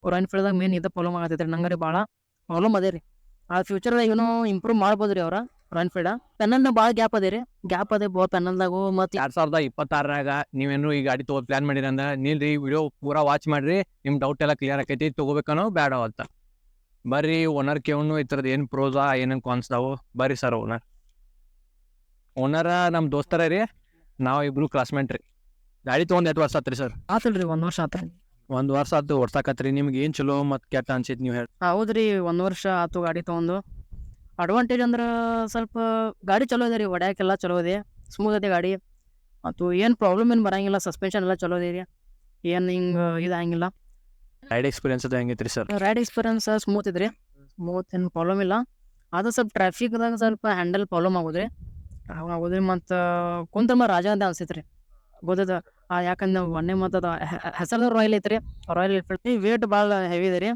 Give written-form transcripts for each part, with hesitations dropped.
Royal ಎನ್ಫೀಲ್ಡ್ದಾಗ main ಇದ problem ಆಗತೈತ್ರಿ ನಂಗೆ ರೀ ಭಾಳ ಪ್ರಾಬ್ಲಮ್ ಅದೇ ರೀ. ಆ ಫ್ಯೂಚರ್ದಾಗ ಏನೋ ಇಂಪ್ರೂವ್ ಮಾಡ್ಬೋದು ರೀ ಅವ್ರ ರಾಯಲ್ ಎನ್ಫೀಲ್ಡ್. ಪೆನಲ್ನ ಭಾಳ ಗ್ಯಾಪ್ ಅದೇ ರೀ, ಗ್ಯಾಪ್ ಅದೇ ಪೆನಲ್ದಾಗು. ಮತ್ತು 2026 ನೀವೇನು ಈ ಗಾಡಿ ತಗೋ ಪ್ಲಾನ್ ಮಾಡಿರಿ ಅಂದ ನಿಲ್ರಿ, ವಿಡಿಯೋ ಪೂರಾ ವಾಚ್ ಮಾಡ್ರಿ, ನಿಮ್ ಡೌಟ್ ಎಲ್ಲ ಕ್ಲಿಯರ್ ಆಕೈತಿ, ತಗೋಬೇಕನೋ ಬೇಡ ಅಂತ. ಬರ್ರಿ ಓನರ್ ಕೇವನು ಈ ಥರದ್ದು ಏನು ಪ್ರೋಸಾ ಏನೇನು ಕಾನ್ಸ್ದಾವು. ಬರ್ರಿ ಸರ್ ಓನರ ನಮ್ಮ ದೋಸ್ತರ ರೀ, ನಾವು ಇಬ್ರು ಕ್ಲಾಸ್ಮೇಟ್ ರೀ. ಗಾಡಿ ತೊಗೊಂಡು 8 ವರ್ಷ ಆತ್ರಿ ಸರ್? ಆತಲ್ರಿ 1 ವರ್ಷ ಆತ. 1 ವರ್ಷ ಆತು ಓಡ್ಸಾಕತ್ರಿ. ನಿಮ್ಗೆ ಏನು ಚಲೋ ಮತ್ತು ಕೆಟ್ಟ ಅನ್ಸೈತಿ ನೀವು ಹೇಳಿ? ಹೌದ್ರಿ 1 ವರ್ಷ ಆತು ಗಾಡಿ ತೊಗೊಂಡು. ಅಡ್ವಾಂಟೇಜ್ ಅಂದ್ರೆ ಸ್ವಲ್ಪ ಗಾಡಿ ಚಲೋ ಇದೆ ರೀ, ಹೊಡ್ಯಾಕೆಲ್ಲ ಚಲೋ ಇದೆ, ಸ್ಮೂತ್ ಐತೆ ಗಾಡಿ. ಮತ್ತು ಏನು ಪ್ರಾಬ್ಲಮ್ ಏನು ಬರಂಗಿಲ್ಲ, ಸಸ್ಪೆನ್ಷನ್ ಎಲ್ಲ ಚಲೋ ಇದೆ ರೀ, ಏನು ಹಿಂಗೆ ಇದಾಗಿಲ್ಲ. ರೈಡ್ ಎಕ್ಸ್ಪೀರಿಯನ್ಸ್ ಅದು ಹೆಂಗೈತ್ರಿ ಸರ್? ರೈಡ್ ಎಕ್ಸ್ಪೀರಿಯನ್ಸ್ ಸ್ಮೂತ್ ಇದ್ರಿ, ಸ್ಮೂತ್ ಏನು ಪ್ರಾಬ್ಲಮ್ ಇಲ್ಲ. ಅದು ಸ್ವಲ್ಪ ಟ್ರಾಫಿಕ್ದಾಗ ಸ್ವಲ್ಪ ಹ್ಯಾಂಡಲ್ ಪ್ರಾಬ್ಲಮ್ ಆಗೋದ್ರಿ. ಮತ್ತು ಕುಂತಮ್ಮ ರಾಜ ಅಂತ ಅನ್ಸೈತೆ ರೀ, ಗೊತ್ತದ. ಯಾಕಂದ್ರೆ ಮೊನ್ನೆ ಮತ್ತು ಹೆಸರು ರಾಯಲ್ ಐತ್ರಿ, ರಾಯಲ್ ಎನ್ಫೀಲ್ಡ್. ವೇಟ್ ಭಾಳ ಹೆವಿ ಇದೆ ರೀ,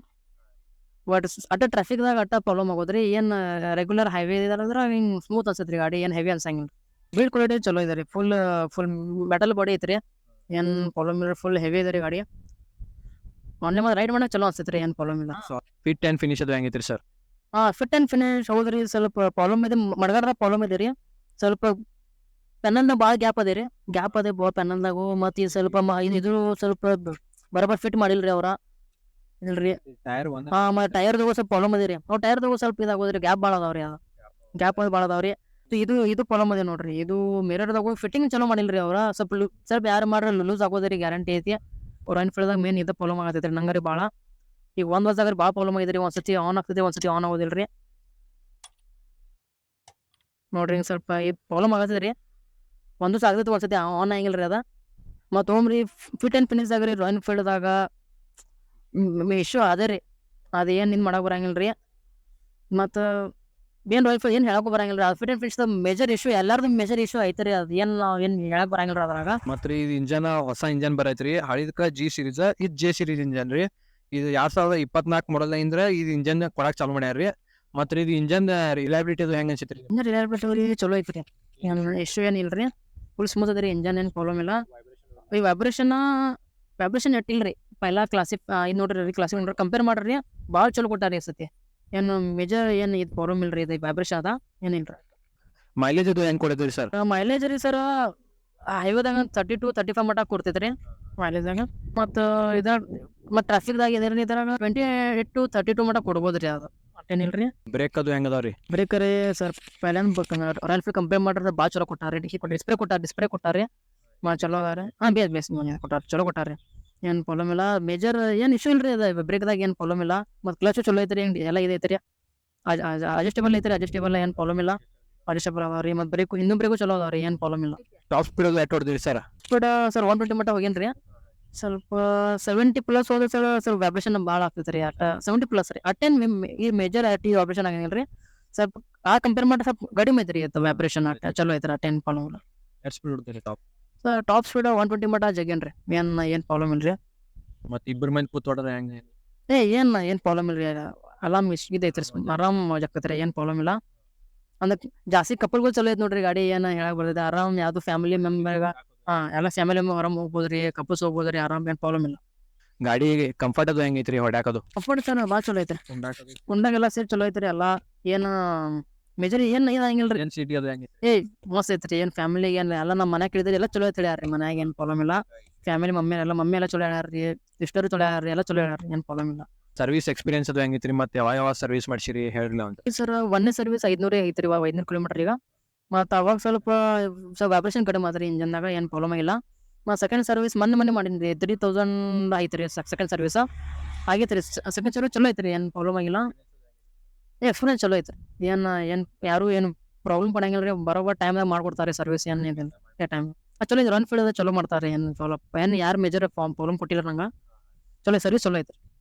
ಬಟ್ ಅಟ್ಟ ಟ್ರಾಫಿಕ್ದಾಗ ಅಟ್ಟ ಪ್ರಾಬ್ಲಮ್ ಆಗೋದ್ರಿ. ಏನು ರೆಗ್ಯುಲರ್ ಹೈವೇ ಇದಾರಂದ್ರೆ ಹಿಂಗೆ ಸ್ಮೂತ್ ಅನ್ಸೈತೆ ರೀ ಗಾಡಿ, ಏನು ಹೆವಿ ಅನ್ಸಂಗಿಲ್ಲ. ಬಿಲ್ಡ್ ಕ್ವಾಲಿಟಿ ಚಲೋ ಇದೆ ರೀ, ಫುಲ್ ಮೆಟಲ್ ಬಾಡಿ ಐತ್ರಿ, ಏನು ಪ್ರಾಬ್ಲಮ್ ಇಲ್ಲ. ಫುಲ್ ಹೆವಿ ಇದೆ ರೀ ಗಾಡಿ. ಮೊನ್ನೆ ಮತ್ತು ರೈಡ್ ಮಾಡಕ್ಕೆ ಚಲೋ ಅನ್ಸೈತೆ ರೀ, ಏನು ಪ್ರಾಬ್ಲಮ್ ಇಲ್ಲ. ಫಿಟ್ ಆ್ಯಂಡ್ ಫಿನಿಶ್ ಅದು ಹೆಂಗೈತ್ರಿ ಸರ್? ಫಿಟ್ ಆ್ಯಂಡ್ ಫಿನಿಶ್ ಹೌದ್ರಿ, ಸ್ವಲ್ಪ ಪ್ರಾಬ್ಲಮ್ ಇದೆ, ಮಡಗಾರದ ಪ್ರಾಬ್ಲಮ್ ಇದೆ ರೀ. ಸ್ವಲ್ಪ ಪೆನಲ್ನ ಭಾಳ ಗ್ಯಾಪ್ ಅದೇ ರೀ, ಗ್ಯಾಪ್ ಅದೇ ಭಾಳ ಪೆನಲ್ದಾಗು. ಮತ್ತು ಈ ಸ್ವಲ್ಪ ಇದು ಸ್ವಲ್ಪ ಬರೋಬ್ಬರ ಫಿಟ್ ಮಾಡಿಲ್ರಿ ಅವ್ರ, ಇಲ್ರಿ. ಮತ್ತು ಟೈರ್ದಾಗು ಸ್ವಲ್ಪ ಪ್ರಾಬ್ಲಮ್ ಅದೇ ರೀ, ಅವ್ರು ಟೈರ್ದಾಗು ಸ್ವಲ್ಪ ಇದಾಗೋದ್ರಿ, ಗ್ಯಾಪ್ ಭಾಳ ಅದಾವ್ರಿ, ಗ್ಯಾಪ್ ಭಾಳ ಅದಾವ್ರಿ. ಇದು ಪ್ರಾಬ್ಲಮ್ ಅದೇ ನೋಡ್ರಿ. ಇದು ಮಿರರ್ದಾಗು ಫಿಟ್ಟಿಂಗ್ ಚಲೋ ಮಾಡಿಲ್ರಿ ಅವ್ರ, ಸ್ವಲ್ಪ ಯಾರು ಮಾಡ್ರೆ ಲೂಸ್ ಆಗೋದ್ರಿ, ಗ್ಯಾರಂಟಿ ಐತಿ. ರಾಯಲ್ ಎನ್ಫೀಲ್ಡ್ದಾಗ ಮೇನ್ ಇದು ಪ್ರಾಬ್ಲಮ್ ಆಗತೈತೆ ರೀ ನಂಗೆ ರೀ ಭಾಳ. ಈಗ 1 ವರ್ಷದಾಗ ಭಾಳ ಪ್ರಾಬ್ಲಮ್ ಆಗಿದೆ ರೀ, ಒಂದ್ಸತಿ ಆನ್ ಆಗ್ತದೆ, ಒಂದ್ಸತಿ ಆನ್ ಆಗೋದಿಲ್ಲ ರೀ ನೋಡ್ರಿ. ಹಿಂಗೆ ಸ್ವಲ್ಪ ಇದು ಪ್ರಾಬ್ಲಮ್ ಆಗತದೆ ರೀ, ಒಂದು ದಿವಸ ಆಗ್ತೈತೆ, ಒಂದ್ಸತಿ ಆನ್ ಆಗಿಲ್ಲ ರೀ ಅದ. ಮತ್ತು ಹೋಮ್ರಿ ಫಿಟ್ ಆ್ಯಂಡ್ ಫಿನಿಶ್ದಾಗ ರೀ ರಾಯಲ್ ಎನ್ಫೀಲ್ಡ್ದಾಗ ಇಶ್ಯೂ ಅದೇ ರೀ, ಅದೇನು ಇದು ಮಾಡಕ್ಕೆ ಬರಂಗಿಲ್ಲ ರೀ. ಮತ್ತು ಏನು ರಾಯಲ್ ಎನ್ಫೀಲ್ಡ್ ಏನು ಹೇಳಕ್ಕೂ ಬರಂಗಿಲ್ಲ ರೀ, ಅದು ಫಿಟ್ ಆ್ಯಂಡ್ ಫಿನಿಶ್ದ ಮೇಜರ್ ಇಶ್ಯೂ, ಎಲ್ಲರದು ಮೇಜರ್ ಇಶ್ಯೂ ಐತೆ ರೀ. ಅದು ಏನು ನಾವು ಏನು ಹೇಳಕ್ಕೆ ಬರಂಗಿಲ್ಲ ರೀ ಅದ್ರಾಗ. ಮತ್ತು ರೀ ಇದು ಇಂಜನ್ ಹೊಸ ಇಂಜನ್ ಬರೈತ್ರಿ, ಹಳಿದಕ್ಕೆ G ಸೀರೀಸ್, ಇದು J ಸೀರೀಸ್ ಇಂಜನ್ ರೀ. ಇದು 2024 ಮಾಡಲ್ ಅಂದ್ರೆ ಇದು ಇಂಜನ್ ಕೊಡಕ್ಕೆ ಚಾಲು ಮಾಡ್ಯಾರ ರೀ. ಮತ್ತು ಇದು ಇಂಜನ್ ರಿಲಯಬಿಲಿಟಿ ಅದು ಹೆಂಗೆ ಅನ್ಸೈತೆ ರೀ? ಇಂಜನ್ ರಿಲಯಬಿಲಿಟಿ ಚಲೋ ಐತೆ ರೀ, ಏನು ಇಶ್ಯೂ ಏನಿಲ್ಲ ರೀ, ಫುಲ್ ಸ್ಮೂತ್ ಅದ ರೀ ಇಂಜನ್, ಏನು ಪ್ರಾಬ್ಲಮ್ ಇಲ್ಲ. ಈ ವೈಬ್ರೇಷನ್ ಎಟ್ಟಿಲ್ಲ ರೀ, ಪೈಲಾ ಕ್ಲಾಸಿಕ್ ಇದು ನೋಡ್ರಿ, ಕ್ಲಾಸಿಕ್ ನೋಡ್ರಿ ಕಂಪೇರ್ ಮಾಡ್ರಿ, ಭಾಳ ಚಲೋ ಕೊಟ್ಟಾರ ಈ ಸತಿ. ಏನು ಮೇಜರ್ ಏನು ಇದು ಪ್ರಾಬ್ಲಮ್ ಇಲ್ಲ ರೀ, ಇದು ವೈಬ್ರೇಷನ್ ಅದ ಏನಿಲ್ಲ ರೀ. ಮೈಲೇಜ್ ಅದು ಹೆಂಗೆ ಕೊಡೈತೆ ರೀ ಸರ್? ಮೈಲೇಜ್ ರೀ ಸರ್, ಹೈವೇದಾಗ 32-35 ಮಟ್ಟ ಕೊಡ್ತೈತೆ ರೀ ಮೈಲೇಜ್ದಾಗ. ಮತ್ತು ಮತ್ತು ಟ್ರಾಫಿಕ್ದಾಗ ಇದ್ರಾಗ 28-32 ಮಟ್ಟ ಕೊಡ್ಬೋದು ರೀ, ಅದು ಅಟ್ಟೇನಿಲ್ಲ ರೀ. ಬ್ರೇಕ್ ಅದು ಹೆಂಗೆ ಅದಾವ ರೀ? ಬ್ರೇಕ್ ರೀ ಸರ್, ರಾಯಲ್ ಎನ್ಫೀಲ್ಡ್ ಕಂಪೇರ್ ಮಾಡಿದ್ರೆ ಭಾಳ ಚಲೋ ಕೊಟ್ಟಾರೆ ರೀ. ಡಿಸ್ಪ್ಲೇ ಕೊಟ್ಟಾರೆ, ಭಾಳ ಚಲೋ ಅದಾರೆ. ಬೇಸ್ ಕೊಟ್ಟಾರೆ, ಚಲೋ ಕೊಟ್ಟಾರೆ, ಏನು ಪ್ರಾಬ್ಲಮ್ ಇಲ್ಲ. ಮೇಜರ್ ಏನು ಇಶ್ಯೂ ಇಲ್ಲ ರೀ, ಅದು ಬ್ರೇಕ್ದಾಗ ಏನು ಪ್ರಾಬ್ಲಮ್ ಇಲ್ಲ. ಮತ್ತು ಕ್ಲಚ್ ಚಲೋ ಐತೆ ರೀ, ಎಲ್ಲ ಇದು ಐತೆ ರೀ, ಅಡ್ಜಸ್ಟೇಬಲ್ ಐತೆ ರೀ, ಅಡ್ಜಸ್ಟೇಬಲ್ ಏನು ಪ್ರಾಬ್ಲಮ್ ಇಲ್ಲ, ಅಡ್ಜಸ್ಟೇಬಲ್ ಅದಾವ ರೀ. ಮತ್ತು ಬ್ರೇಕು ಚಲೋ ಅದಾವ ರೀ, ಏನು ಪ್ರಾಬ್ಲಮ್ ಇಲ್ಲ. ಟಾಪ್ ಸ್ಪೀಡ್ ಅದು ಎಷ್ಟು ಹೊಡೆದಿರಿ ಸರ್? ಸ್ಪೀಡ್ ಸರ್ 120 ಮಟ್ಟ ಹೋಗೇನು ರೀ. ಸ್ವಲ್ಪ 70+ ಹೋದ್ರೆ ಸರ್ ಸ್ವಲ್ಪ ವೈಬ್ರೇಷನ್ ಭಾಳ ಆಗ್ತೈತೆ ರೀ, 70+ ರೀ. ಅಟ್ಟೇನು ಈ ಮೇಜರ್ ವೈಬ್ರೇಷನ್ ಆಗಂಗಿಲ್ಲ ರೀ, ಸ್ವಲ್ಪ ಕಂಪೇರ್ ಮಾಡಿದ್ರೆ ಸ್ವಲ್ಪ ಕಡಿಮೆ ಐತೆ ರೀ ವೈಬ್ರೇಷನ್, ಚಲೋ ಐತೆ ರೀ, ಅಟ್ಟೇನು ಪ್ರಾಬ್ಲಮ್ ಇಲ್ಲ. ಎಷ್ಟು ಸ್ಪೀಡ್ ಹೊಡ್ತೀರಿ ಟಾಪ್? ಸರ್ ಟಾಪ್ ಸ್ಪೀಡ್ 120 ಮಟ್ಟ ಜಗ್ಗೇನು ರೀ, ಏನು ಪ್ರಾಬ್ಲಮ್ ಇಲ್ಲ ರೀ. ಮತ್ತು ಇಬ್ಬರು ಮಂದಿ ಕೂತ್ ಹೊಡೆದ್ರೆ ಹೆಂಗೆ? ಏನು ಪ್ರಾಬ್ಲಮ್ ಇಲ್ಲ ರೀ, ಅಲಾಮ್ ಇದೈತೆ ರೀ, ಆರಾಮ್ ಜಗ್ತೈತೆ ರೀ, ಏನು ಪ್ರಾಬ್ಲಮ್ ಇಲ್ಲ. ಅಂದ್ರೆ ಜಾಸ್ತಿ ಕಪಲ್ಗಳು ಚಲೋ ಐತೆ ನೋಡ್ರಿ ಗಾಡಿ, ಏನು ಹೇಳಕ್ಕೆ ಬರ್ತೈತೆ, ಆರಾಮ್ ಯಾವುದು ಫ್ಯಾಮಿಲಿ ಮೆಂಬರ್ಗ ಎಲ್ಲ ಫ್ಯಾಮಿಲಿ ಆರಾಮ್ ಹೋಗ್ಬೋದು ರೀ, ಕಪಲ್ಸ್ ಹೋಗ್ಬೋದು ರೀ, ಆರಾಮ್, ಏನು ಪ್ರಾಬ್ಲಮ್ ಇಲ್ಲ. ಗಾಡಿ ಕಂಫರ್ಟ್ ಅದು ಹೆಂಗೆ ಐತ್ರಿ ಹೊಡ್ಯಾಕದು? ಕಂಫರ್ಟ್ ಸರ್ ಭಾಳ ಚಲೋ ಐತೆ, ಕುಂಡಾಗೆಲ್ಲ ಸೇರಿ ಚಲೋ ಐತೆ ರೀ, ಎಲ್ಲ ಏನು ಮೇಜರ್ ಏನು ಹಂಗಿಲ್ಲ ರೀ. ಏನು ಸಿಟಿ ಅದು ಹೆಂಗೆ? ಮಸ್ತ್ ಐತೆ ರೀ, ಏನು ಫ್ಯಾಮಿಲಿಗೆ ಏನು ಎಲ್ಲ ನಮ್ಮ ಮನೆ ಕೇಳಿದ್ರೆ ಎಲ್ಲ ಚಲೋ ಐತೆ ಹೇಳ್ಯಾರ ರೀ, ಮನ್ಯಾಗ ಏನು ಪ್ರಾಬ್ಲಮ್ ಇಲ್ಲ. ಫ್ಯಾಮಿಲಿ ಮಮ್ಮಿ ಎಲ್ಲ ಚಲೋ ಹೇಳ್ಯಾರ ರೀ, ಸಿಸ್ಟರು ಚಲೋ ಹೇಳ್ಯಾರ ರೀ, ಎಲ್ಲ ಚಲೋ ಹೇಳ್ಯಾರ ರೀ, ಏನು ಪ್ರಾಬ್ಲಮ್ ಇಲ್ಲ. ಸರ್ವಿಸ್ ಎಕ್ಸ್ಪೀರಿಯನ್ಸ್ ಅದು ಹೆಂಗೈತ್ರಿ? ಮತ್ತು ಯಾವ ಸರ್ವಿಸ್ ಮಾಡಿಸಿರಿ ಹೇಳಿಲ್ಲ ಅಂತ? ಸರ್ ಒಂದೇ ಸರ್ವಿಸ್ 500 ಐತೆ ರೀ, 500 ಕಿಲೋಮೀಟರ್ ಈಗ. ಮತ್ತು ಅವಾಗ ಸ್ವಲ್ಪ ವೈಬ್ರೇಷನ್ ಕಡಿಮೆ ಆದ್ರೆ ಇಂಜನ್ದಾಗ, ಏನು ಪ್ರಾಬ್ಲಮ್ ಇಲ್ಲ. ಮತ್ತು ಸೆಕೆಂಡ್ ಸರ್ವಿಸ್ ಮೊನ್ನೆ ಮಾಡೀನಿ ರೀ, 3000 ಐತೆ ರೀ ಸೆಕೆಂಡ್ ಸರ್ವಿಸ್ ಆಗೈತೆ ರೀ. ಸೆಕೆಂಡ್ ಸರ್ವಿಸ್ ಚಲೋ ಐತೆ ರೀ, ಏನು ಪ್ರಾಬ್ಲಮ್ ಆಗಿಲ್ಲ. ಎಕ್ಸ್ಪೀರಿಯನ್ಸ್ ಚಲೋ ಐತೆ, ಏನು ಯಾರು ಏನು ಪ್ರಾಬ್ಲಮ್ ಪಡಂಗಿಲ್ಲ ರೀ, ಬರೋಬ್ಬರ ಟೈಮ್ದಾಗ ಮಾಡ್ಕೊಡ್ತಾರೆ ಸರ್ವಿಸ್, ಏನು ಇದೆ ಟೈಮ್ ಚಲೋ ಐತೆ. ರಾಯಲ್ ಎನ್ಫೀಲ್ಡ್ ಚಲೋ ಮಾಡ್ತಾರೆ, ಏನು ಏನು ಯಾರು ಮೇಜರ್ ಪ್ರಾಬ್ಲಮ್ ಕೊಟ್ಟಿಲ್ಲ ನಂಗೆ, ಚಲೋ ಸರ್ವಿಸ್ ಚಲೋ ಐತೆ.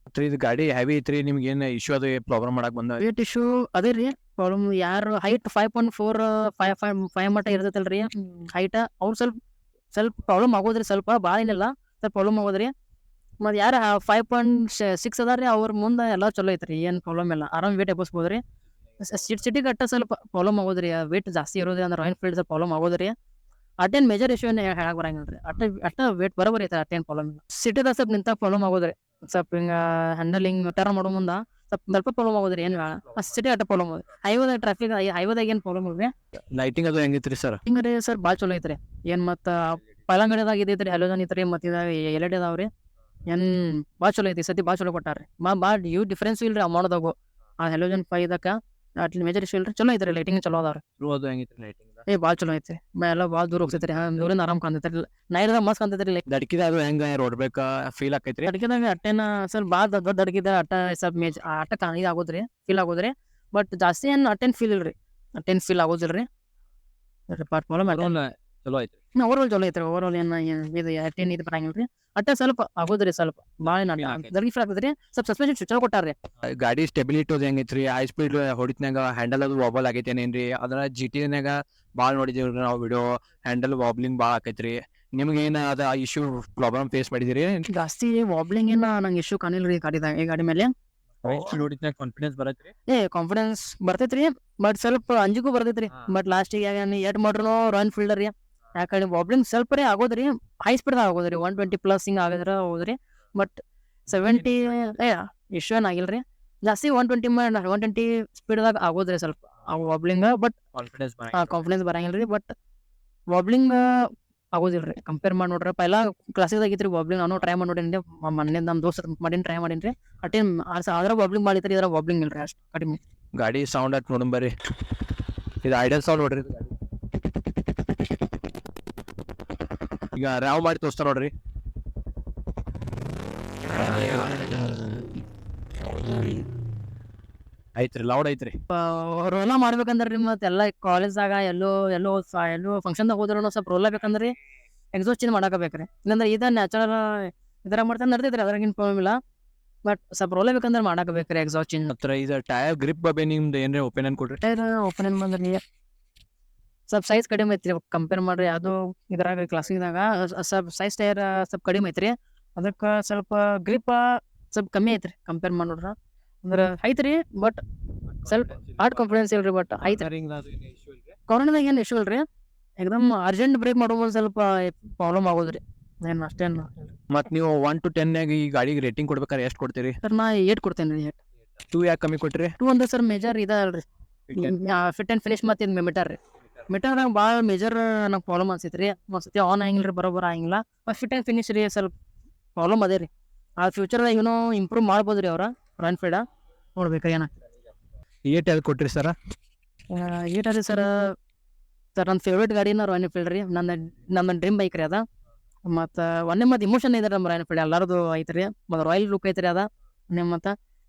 ಇದು ಗಾಡಿ ಹೆವಿ ಐತ್ರಿ, ನಿಮ್ಗೆ ಏನು ಇಶ್ಯೂ ಅದು ಪ್ರಾಬ್ಲಮ್ ಮಾಡಕ್ಕೆ ಬಂದ? ವೇಟ್ ಇಶ್ಯೂ ಅದೇ ರೀ ಪ್ರಾಬ್ಲಮ್. ಯಾರು ಹೈಟ್ 5.4 5 ಮಟ್ಟ ಇರ್ತೈತಲ್ಲ ರೀ ಹೈಟ್, ಅವ್ರು ಸ್ವಲ್ಪ ಪ್ರಾಬ್ಲಮ್ ಆಗೋದ್ರಿ, ಸ್ವಲ್ಪ ಭಾಳ ಏನಿಲ್ಲ, ಸ್ವಲ್ಪ ಪ್ರಾಬ್ಲಮ್ ಆಗೋದ್ರಿ. ಮತ್ತು ಯಾರು 5.6 ಅದಾರ ರೀ, ಅವ್ರ ಮುಂದೆ ಎಲ್ಲ ಚಲೋ ಐತ್ರಿ, ಏನು ಪ್ರಾಬ್ಲಮ್ ಇಲ್ಲ, ಆರಾಮ್ ವೇಟ್ ಎಬ್ಬಿಸ್ಬೋದು ರೀ. ಸಿಟಿಗೆ ಅಟ್ಟ ಸ್ವಲ್ಪ ಪ್ರಾಬ್ಲಮ್ ಆಗೋದ್ರಿ, ವೇಟ್ ಜಾಸ್ತಿ ಇರೋದ್ರಿ, ಅಂದ್ರೆ ರಾಯಲ್ ಎನ್ಫೀಲ್ಡ್ ಸ್ವಲ್ಪ ಪ್ರಾಬ್ಲಮ್ ಆಗೋದ್ರಿ. ಅಟ್ಟೇನು ಮೇಜರ್ ಇಶ್ಯೂ ಏನು ಹೇಳಕ್ಕೆ ಬರಂಗಿಲ್ಲ ರೀ, ಅಟ್ಟ ವೇಟ್ ಬರೋಬರಿ ಐತೆ, ಅಟ್ಟೇನು ಪ್ರಾಬ್ಲಮ್ ಇಲ್ಲ. ಸಿಟಿದಾಗ ಸ್ವಲ್ಪ ನಿಂತಾಗ ಪ್ರಾಬ್ಲಮ್ ಆಗೋದ್ರಿ, ಸ್ವಲ್ಪ ಹಿಂಗ ಹ್ಯಾಂಡಲಿಂಗ್ ಟರ್ನ್ ಮಾಡೋ ಮುಂದ ಸ್ವಲ್ಪ ಪ್ರಾಬ್ಲಮ್ ಆಗೋದ್ರಿ ಏನ್ ಸಿಟಿ ಅಟ್ಟ ಪ್ರಾಬ್ಲಮ್ ಆಗೋದು ಹೈವೇದಾಗ ಟ್ರಾಫಿಕ್ ಹೈವೇದಾಗ ಏನ್ ಪ್ರಾಬ್ಲಮ್ ಇಲ್ರಿ ಲೈಟಿಂಗ್ ಅದು ಹೆಂಗಿತ್ರಿ ಸರ್? ಹಿಂಗ್ರಿ ಸರ್ ಭಾಳ ಚಲೋ ಐತ್ರಿ ಏನ್ ಮತ್ತ ಪಳಂಗಡಿದಾಗ ಇದೈತ್ರಿ ಹಲೋಜನ್ ಐತ್ರಿ ಮತ್ತ ಇದಾಗ ಎಲ್ ಅದಾವ್ರಿ ಏನ್ ಭಾಳ ಚಲೋ ಐತಿ ಸತಿ ಭಾಳ ಚಲೋ ಕೊಟ್ಟಾರ್ರಿ ಭಾಳ ಡಿಫ್ರೆನ್ಸ್ ಇಲ್ರಿ ಅಮೌಂಟ್ದಾಗು ಆ ಹಲೋಜನ್ 5 ಇದಕ್ಕ ಅಟ್ ಮೇಜರ್ ಇಶ್ಯೂ ಇಲ್ರಿ ಚಲೋ ಐತ್ರಿ ಲೈಟಿಂಗ್ ಚಲೋ ಅದಾವ್ರಿ ಅದು ಹೆಂಗಿತ್ರಿ ಲೈಟಿಂಗ್? ಭಾಳ ಚಲೋ ಐತ್ರಿ ಎಲ್ಲ ಭಾಳ ದೂರ ಹೋಗ್ತೈತ್ರಿ ದೂರಿಂದ ಆರಾಮ್ ಕಾಣ್ತೈತ್ರಿ ನೈಟ್ದಾಗ ಮಸ್ತ್ ಕಾಣ್ತೈತ್ರಿ ಲೈಕ್ ದಡ್ಕಿದ ಅದು ಹೆಂಗ ರೋಡ್ ಬೇಕಾ ಫೀಲ್ ಆಕೈತ್ರಿ? ಅಡ್ಕಿದಾಗ ಅಟ್ಟೆನ ಸ್ವಲ್ಪ ಭಾಳ ದೊಡ್ಡ ಅಡ್ಕಿದ ಅಟ್ಟ ಸ್ವಲ್ಪ ಅಟ್ಟ ಇದು ಆಗೋದ್ರಿ ಫೀಲ್ ಆಗೋದ್ರಿ ಬಟ್ ಜಾಸ್ತಿ ಏನ್ ಅಟ್ಟೆನ್ ಫೀಲ್ ಇಲ್ರಿ ಅಟ್ಟೆನ್ ಫೀಲ್ ಆಗೋದಿಲ್ರಿ ಪ್ರಾಬ್ಲಮ್ ಚಲೋ ಐತ್ರಿ. ಓವರ್ ಚಲೋ ಐತ್ರಿ ಓವರ್ ಏನ್ ಇದು ಅಟ್ಟೆನ್ ಇದು ಬರಂಗಿಲ್ರಿ ಅಟ್ಟ ಸ್ವಲ್ಪ ಆಗೋದ್ರಿ ಸ್ವಲ್ಪ ಭಾಳ ದರ್ಗಿ ಫೀಲ್ ಆಗ್ತದ್ರಿ ಸ್ವಲ್ಪ ಸಸ್ಪೆನ್ಷನ್ ಚಲೋ ಕೊಟ್ಟಾರ್ರಿ ಗಾಡಿ ಸ್ಟೆಬಿಲಿಟಿ ಅದು ಹೆಂಗೈತ್ರಿ? ಹೈ ಸ್ಪೀಡ್ ಹೊಡಿತ್ನಾಗ ಹ್ಯಾಂಡಲ್ ಅದು ವಾಬಲ್ ಆಗೈತೇನೇನ್ರಿ? ಅದ್ರ GT-ನಾಗ ಭಾಳ ನೋಡಿದೇವ್ರಿ ನಾವು ವಿಡಿಯೋ, ಹ್ಯಾಂಡಲ್ ವಾಬ್ಲಿಂಗ್ ಭಾಳ ಆಕೈತ್ರಿ. ನಿಮ್ಗೆ ಏನ ಅದ ಇಶ್ಯೂ ಪ್ರಾಬ್ಲಮ್ ಫೇಸ್ ಮಾಡಿದಿರಿ? ಜಾಸ್ತಿ ವಾಬ್ಲಿಂಗ್ ಏನ ನಂಗೆ ಇಶ್ಯೂ ಕಾಣಿಲ್ರಿ ಈ ಗಾಡಿ ಮೇಲೆ ನೋಡಿದ್ನಾಗ ಕಾನ್ಫಿಡೆನ್ಸ್ ಬರತ್ರಿ? ಕಾನ್ಫಿಡೆನ್ಸ್ ಬರ್ತೈತ್ರಿ ಬಟ್ ಸ್ವಲ್ಪ ಅಂಜಿಗೂ ಬರ್ತೈತ್ರಿ ಬಟ್ ಲಾಸ್ಟಿಗೆ ಎಟ್ ಮಾಡ್ರು ರಾಯಲ್ ಫೀಲ್ಡರ್ ರೀ ಯಾಕಂದ್ರೆ ವಾಬ್ಲಿಂಗ್ ಸ್ವಲ್ಪ ರೀ ಆಗೋದ್ರಿ ಹೈ ಸ್ಪೀಡ್ದಾಗ ಆಗೋದ್ರಿ 120+ ಹಿಂಗ ಆಗಿದ್ರ ಹೋದ್ರಿ ಬಟ್ 70 ಇಶ್ಯೂ ಏನ್ ಆಗಿಲ್ರಿ ಜಾಸ್ತಿ 120 ಸ್ಪೀಡ್ದಾಗ ಆಗೋದ್ರಿ ಸ್ವಲ್ಪ ವಾಬ್ಲಿಂಗ್ ಬಟ್ ಕಾನ್ಫಿಡೆನ್ಸ್ ಬರಂಗಿಲ್ರಿ ಬಟ್ ವಾಬ್ಲಿಂಗ್ ಆಗೋದಿಲ್ರಿ ಕಂಪೇರ್ ಮಾಡಿ ನೋಡ್ರಿ ಪೈಲಾ ಕ್ಲಾಸಿಗೆ ಆಗಿತ್ರಿ ವಾಬ್ಲಿಂಗ್ ನಾನು ಟ್ರೈ ಮಾಡಿ ನೋಡೇನ್ರಿ ಮನೆ ನಮ್ಮ ದೋಸ್ತ ಮಾಡೀನಿ ಟ್ರೈ ಮಾಡೀನ್ರಿ ಅಟೇನ್ ಅದ್ರ ವಾಬ್ಲಿಂಗ್ ಮಾಡಿತ್ರಿ ಇದ್ರ ವಾಬ್ಲಿಂಗ್ ಇಲ್ರಿ ಅಷ್ಟು ಕಡಿಮೆ ಗಾಡಿ ಸೌಂಡ್ ಆಯ್ತು ನೋಡಮ್ ಬರ್ರಿ ಇದು ಐಡಲ್ ಸೌಂಡ್ ನೋಡ್ರಿ ಈಗ ರಾವ್ ಮಾಡಿ ತೋರಿಸ್ತಾರ ನೋಡ್ರಿ ಐತ್ರಿ ಲೌಡ್ ಐತ್ರಿ ರೋಲ ಮಾಡ್ಬೇಕಂದ್ರಿ ಮತ್ತೆ ಎಲ್ಲ ಕಾಲೇಜ್ದಾಗ ಎಲ್ಲೋ ಫಂಕ್ಷನ್ದಾಗ ಹೋದ್ರೂ ಸ್ವಲ್ಪ ರೋಲ ಬೇಕಂದ್ರಿ ಎಕ್ಸಾಸ್ಟ್ ಚೇಂಜ್ ಮಾಡಾಕ ಬೇಕ್ರಿ ಇಲ್ಲಾಂದ್ರೆ ಇದ ನ್ಯಾಚುರಲ್ ಇದರ ಮಾಡ್ತಾ ನಡ್ತೈತ್ರಿ ಅದ್ರಾಗಿನ ಪ್ರಾಬ್ಲಮ್ ಇಲ್ಲ ಬಟ್ ಸ್ವಲ್ಪ ರೋಲ ಬೇಕಂದ್ರೆ ಮಾಡಾಕ ಬೇಕ್ರಿ ಎಕ್ಸಾಸ್ಟ್ ಚೇಂಜ್ ಹತ್ರ ಇದು ಟೈರ್ ಗ್ರಿಪ್ ಬಗ್ಗೆ ನಿಮ್ದು ಏನ್ರಿ ಒಪಿನಿಯನ್ ಕೊಡ್ರಿ? ಟೈರ್ ಓಪನ್ ಬಂದ್ರಿ ಸ್ವಲ್ಪ ಸೈಜ್ ಕಡಿಮೆ ಐತ್ರಿ ಕಂಪೇರ್ ಮಾಡ್ರಿ ಅದು ಇದ್ರಾಗ ಕ್ಲಾಸಿಕ್ದಾಗ ಸ್ವಲ್ಪ ಸೈಜ್ ಟೈರ್ ಸ್ವಲ್ಪ ಕಡಿಮೆ ಐತ್ರಿ ಅದಕ್ಕೆ ಸ್ವಲ್ಪ ಗ್ರಿಪ್ ಸ್ವಲ್ಪ ಕಮ್ಮಿ ಐತ್ರಿ ಕಂಪೇರ್ ಮಾಡಿ ನೋಡ್ರ ಅಂದ್ರೆ ಐತ್ರಿ ಬಟ್ ಸ್ವಲ್ಪ ಹಾರ್ಡ್ ಕಾನ್ಫಿಡೆನ್ಸ್ ಇಲ್ರಿ ಬಟ್ ಐತ್ರಿ ಕೊರೋನಾದಾಗ ಏನು ಇಶ್ಯೂ ಇಲ್ರಿ ಎಕ್ದಮ್ ಅರ್ಜೆಂಟ್ ಬ್ರೇಕ್ ಮಾಡೋದು ಸ್ವಲ್ಪ ಪ್ರಾಬ್ಲಮ್ ಆಗೋದ್ರಿ ಏನು ಅಷ್ಟೇನು ಮತ್ ನೀವು 1 to 10 ಈ ಗಾಡಿಗೆ ರೇಟಿಂಗ್ ಕೊಡ್ಬೇಕಾರೆ ಎಷ್ಟು ಕೊಡ್ತೀರಿ? ಸರ್ ನಾ 8 ಕೊಡ್ತೇನೆ ರೀ 2 ಯಾಕೆ ಕಮ್ಮಿ ಕೊಟ್ರಿ? 2 ಅಂದ್ರೆ ಸರ್ ಮೇಜರ್ ಇದ ಅಲ್ರಿ ಫಿಟ್ ಆ್ಯಂಡ್ ಫಿನಿಶ್ ಮತ್ತು ಇದು ಮೀಟರ್ ರೀ ಮೀಟರ್ನಾಗ ಭಾಳ ಮೇಜರ್ ನಂಗೆ ಪ್ರಾಬ್ಲಮ್ ಅನ್ಸೈತ್ರಿ ಒಂದ್ಸತಿ ಆನ್ ಆಗಿಲ್ರಿ ಬರೋಬರ ಆಗಿಲ್ಲ ಮತ್ತು ಫಿಟ್ ಆ್ಯಂಡ್ ಫಿನಿಶ್ ರೀ ಸ್ವಲ್ಪ ಪ್ರಾಬ್ಲಮ್ ಅದೇ ರೀ ಆ ಫ್ಯೂಚರ್ದಾಗ ಏನೋ ಇಂಪ್ರೂವ್ ಮಾಡ್ಬೋದು ರೀ ಅವ್ರ ರಾಯಲ್ ಫೀಲ್ಡ ನೋಡ್ಬೇಕ್ರಿ ಏನಾಗ್ತದೆ. ಏಟ್ ಯಾವ್ದು ಕೊಟ್ರಿ ಸರ? ಏಟರಿ ಸರ್ ನನ್ನ ಫೇವ್ರೇಟ್ ಗಾಡಿನ ರಾಯಲ್ ಫೀಲ್ಡ್ ರೀ ನನ್ನ ಡ್ರೀಮ್ ಬೈಕ್ ರೀ ಅದ ಮತ್ತು ಮತ್ತು ಇಮೋಷನ್ ಇದೆ ನಮ್ಮ ರಾಯಲ್ ಫೀಲ್ಡ್ ಎಲ್ಲರದು ಐತ್ರಿ ಮತ್ತು ರಾಯಲ್ ಲುಕ್ ಐತ್ರಿ ಅದ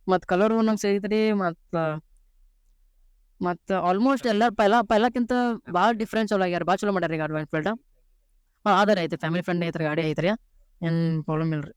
ಮತ್ತು ಕಲರು ನಂಗೆ ಸಿಗೈತ್ರಿ ಮತ್ತು ಆಲ್ಮೋಸ್ಟ್ ಎಲ್ಲ ಪೈಲಾಕ್ಕಿಂತ ಭಾಳ ಡಿಫ್ರೆನ್ಸ್ ಚಲೋ ಆಗ್ಯಾರ ಭಾಳ ಚಲೋ ಮಾಡ್ಯಾರ ಗಾಡಿ ರಾಯಲ್ ಫೀಲ್ಡ್ ಆಧಾರ ಐತಿ ಫ್ಯಾಮಿಲಿ ಫ್ರೆಂಡ್ ಐತ್ರಿ ಗಾಡಿ ಐತ್ರಿ ಏನು ಪ್ರಾಬ್ಲಮ್ ಇಲ್ರಿ.